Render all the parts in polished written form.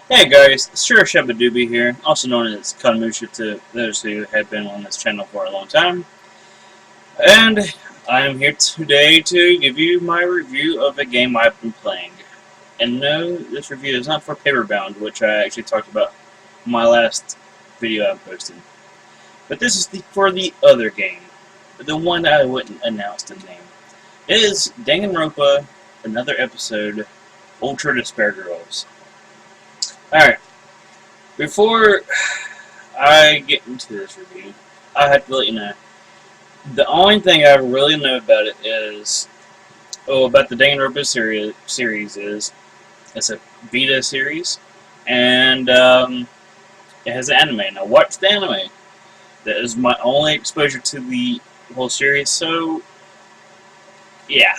Hey guys, Sir Shabadoobie here, also known as Kanmusha to those who have been on this channel for a long time. And I am here today to give you my review of a game I've been playing. And no, this review is not for Paperbound, which I actually talked about in my last video I posted. But this is for the other game, the one that I wouldn't announce the name. It is Danganronpa Another Episode, Ultra Despair Girls. Alright. Before I get into this review, I have to let you know, the only thing I really know about it is, about the Danganronpa series is, it's a beta series, and it has an anime, and I watched the anime. That is my only exposure to the whole series, so, yeah,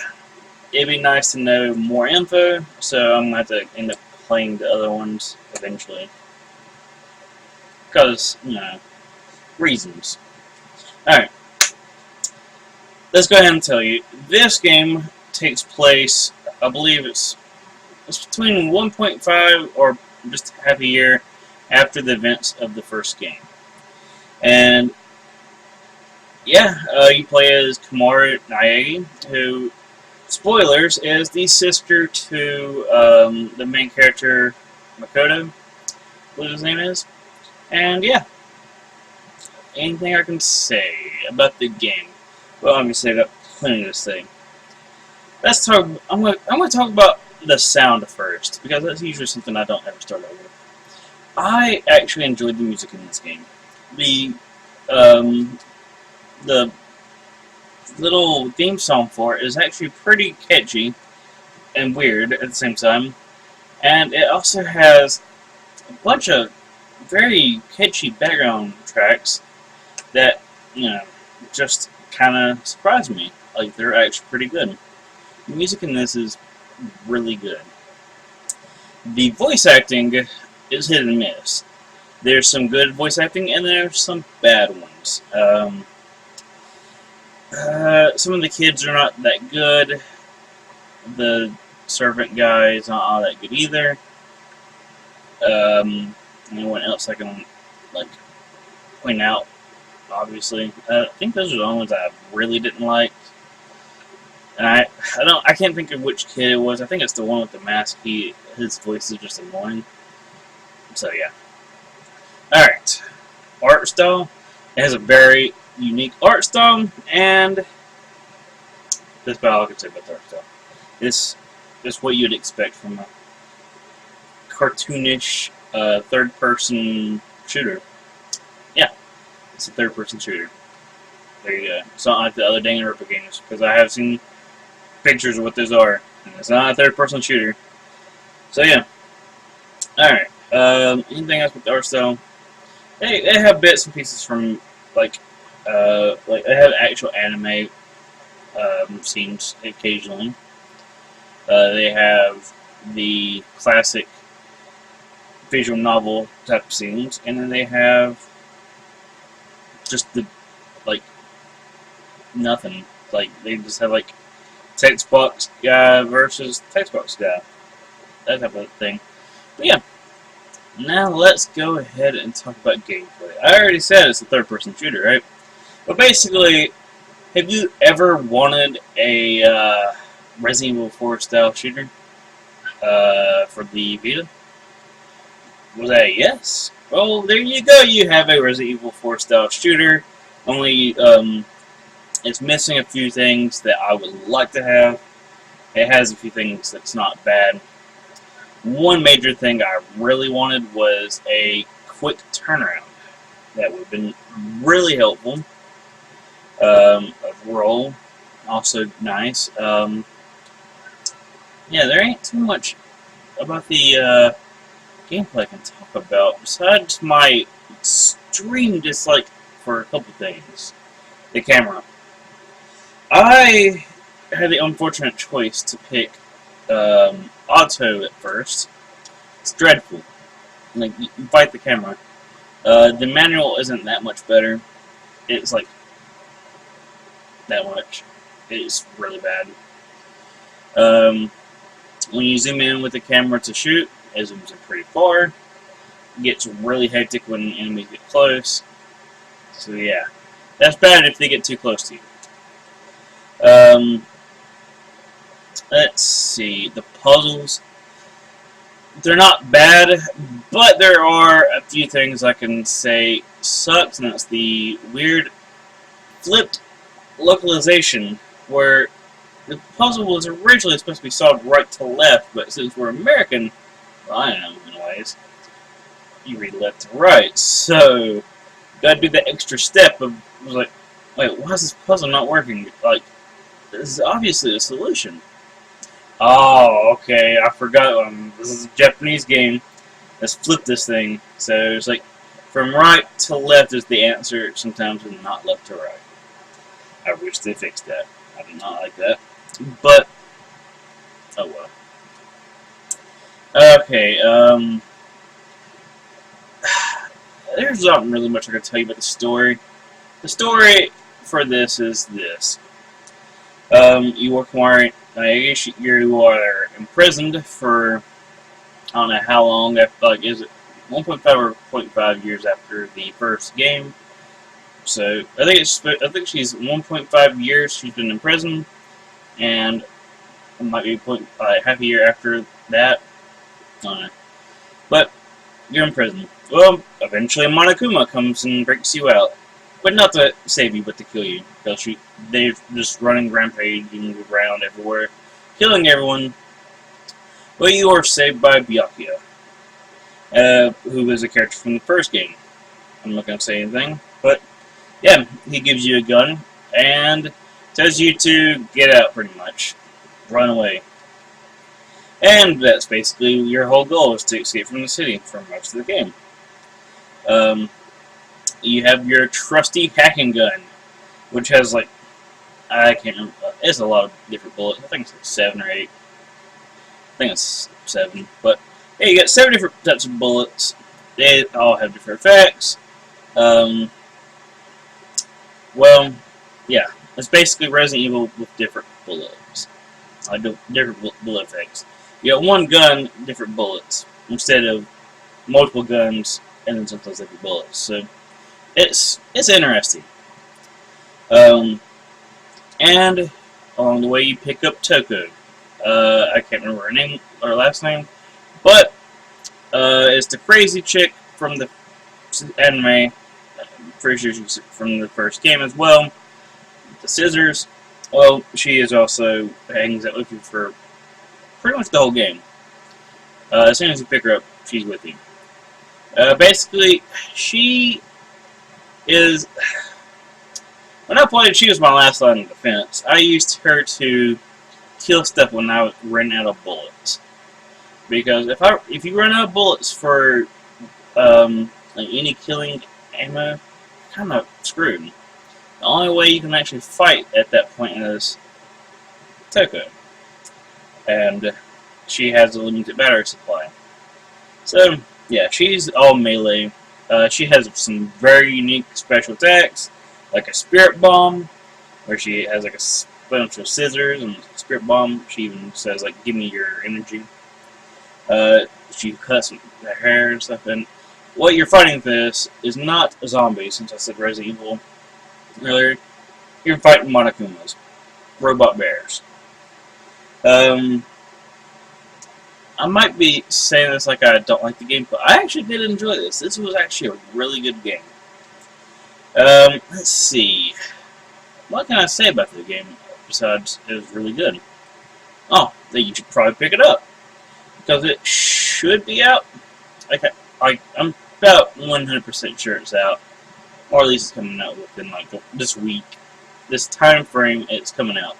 it'd be nice to know more info, so I'm going to have to end up playing the other ones eventually. Because, reasons. Alright. Let's go ahead and tell you. This game takes place, I believe it's between 1.5 or just half a year after the events of the first game. And, yeah, you play as Komori Naegi, who, spoilers, is the sister to the main character, Makoto, what his name is. And yeah, anything I can say about the game? Well, obviously I got plenty to say. Let's talk. I'm gonna talk about the sound first because that's usually something I don't ever start out with. I actually enjoyed the music in this game. The little theme song for it is actually pretty catchy and weird at the same time, and it also has a bunch of very catchy background tracks that, just kind of surprised me. Like, they're actually pretty good. The music in this is really good. The voice acting is hit and miss. There's some good voice acting, and there's some bad ones. Some of the kids are not that good. The servant guy is not all that good either. Anyone else I can point out? Obviously, I think those are the only ones I really didn't like. And I can't think of which kid it was. I think it's the one with the mask. His voice is just annoying. So yeah. All right, art style. It has a very unique art style, and that's about all I can say about the art style. It's what you'd expect from a cartoonish third-person shooter. Yeah, it's a third-person shooter. There you go. It's not like the other Danganronpa games, because I have seen pictures of what those are, and it's not a third-person shooter. So yeah. Alright, anything else with the art style? They have bits and pieces from, they have actual anime scenes occasionally. They have the classic visual novel type of scenes, and then they have just the, nothing. They just have, text box guy versus text box guy. That type of thing. But yeah. Now let's go ahead and talk about gameplay. I already said it's a third-person shooter, right? But basically, have you ever wanted a Resident Evil 4 style shooter for the Vita? Was that a yes? Well, there you go. You have a Resident Evil 4 style shooter. Only it's missing a few things that I would like to have. It has a few things that's not bad. One major thing I really wanted was a quick turnaround. That would have been really helpful. Overall, also nice. Yeah, there ain't too much about the gameplay I can talk about, besides my extreme dislike for a couple things. The camera. I had the unfortunate choice to pick auto at first. It's dreadful. You fight the camera. The manual isn't that much better. It's that much. It's really bad. When you zoom in with the camera to shoot, It zooms in pretty far. It gets really hectic when enemies get close. So yeah, that's bad if they get too close to you. Let's see, the puzzles. They're not bad, but there are a few things I can say sucks, and that's the weird flipped localization, where the puzzle was originally supposed to be solved right to left, but since we're American, well, I am anyways, you read left to right, so gotta do that extra step of, like, wait, why is this puzzle not working? Like, this is obviously a solution. Oh, okay, I forgot, this is a Japanese game. Let's flip this thing. So it's like, from right to left is the answer, sometimes, and not left to right. I wish they fixed that. I do not like that. But, oh well. Okay, there's not really much I can tell you about the story. The story for this is this. You are imprisoned for, I don't know how long, like, is it 1.5 or 0.5 years after the first game? So, I think she's 1.5 years she's been in prison, and it might be half a year after that. I don't know. But, you're in prison. Well, eventually Monokuma comes and breaks you out. But not to save you, but to kill you. Because they're just running rampaging around everywhere, killing everyone. Well, you are saved by Byakuya, who is a character from the first game. I'm not going to say anything, but yeah, he gives you a gun and tells you to get out, pretty much. Run away. And that's basically your whole goal, is to escape from the city for most of the game. You have your trusty hacking gun, which has, like, I can't remember, it's a lot of different bullets. I think it's like 7 or 8. I think it's 7, but yeah, you got 7 different types of bullets. They all have different effects. Well, yeah, it's basically Resident Evil with different bullets. Different bullet effects. You got one gun, different bullets, instead of multiple guns and then sometimes different bullets. So it's interesting. And along the way you pick up Toko. I can't remember her name or last name, but it's the crazy chick from the anime. I'm pretty sure she's from the first game as well. The scissors. Well, she is also hangs out with you for pretty much the whole game. As soon as you pick her up, she's with you. Basically, she is... When I played, she was my last line of defense. I used her to kill stuff when I ran out of bullets. Because if you run out of bullets for like any killing ammo, you're kind of screwed. The only way you can actually fight at that point is Toko. And she has a limited battery supply. So, yeah, she's all melee. She has some very unique special attacks, like a spirit bomb, where she has like a bunch of scissors and a spirit bomb. She even says, like, give me your energy. She cuts her hair and stuff. And what you're fighting this is not a zombie, since I said Resident Evil earlier. You're fighting Monokumas, robot bears. I might be saying this like I don't like the game, but I actually did enjoy this. This was actually a really good game. Let's see. What can I say about the game besides it was really good? Oh, that you should probably pick it up, because it should be out. I'm about 100% sure it's out, or at least it's coming out within like this week, this time frame. It's coming out.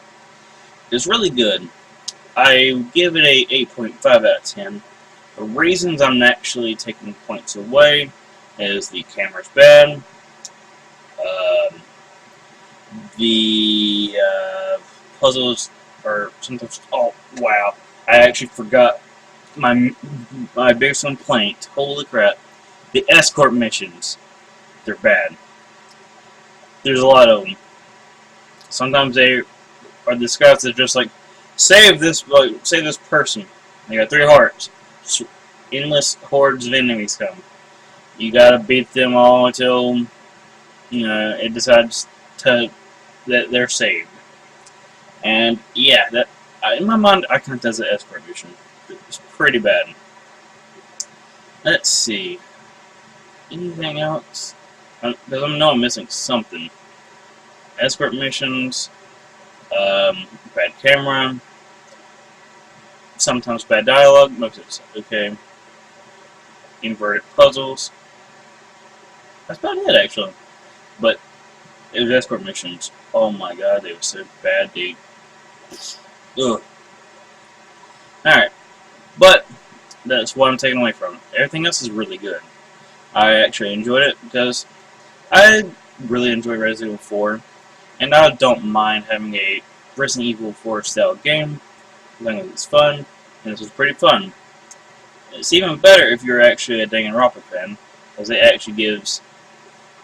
It's really good. I give it a 8.5 out of 10. The reasons I'm actually taking points away is the camera's bad. The puzzles are sometimes... Oh, wow. I actually forgot my biggest complaint. Holy crap. The escort missions. They're bad. There's a lot of them. Sometimes they are discussed as just like, save this person. They got 3 hearts. endless hordes of enemies come. You gotta beat them all until it decides that they're saved. And yeah, that in my mind I count that as an escort mission. It's pretty bad. Let's see. Anything else? Because I know I'm missing something. Escort missions, bad camera, sometimes bad dialogue, most of it's okay. Inverted puzzles. That's about it, actually. But it was escort missions. Oh my god, they were so bad, dude. Ugh. Alright. But that's what I'm taking away from it. Everything else is really good. I actually enjoyed it because I really enjoy Resident Evil 4. And I don't mind having a Resident Evil 4 style game. As long as it's fun. And this was pretty fun. It's even better if you're actually a Danganronpa fan, because it actually gives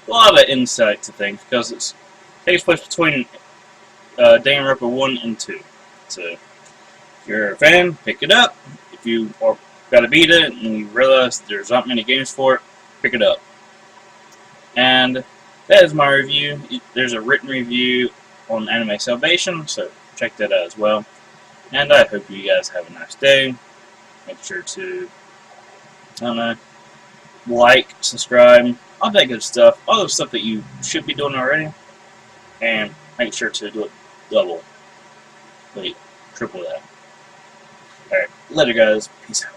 a lot of insight to things, because it takes place between Danganronpa 1 and 2. So, if you're a fan, pick it up. If you got to beat it and you realize there's not many games for it, pick it up. And that is my review. There's a written review on Anime Salvation, so check that out as well. And I hope you guys have a nice day. Make sure to, like, subscribe, all that good stuff. All the stuff that you should be doing already. And make sure to do it double. Wait, triple that. Alright, later guys. Peace out.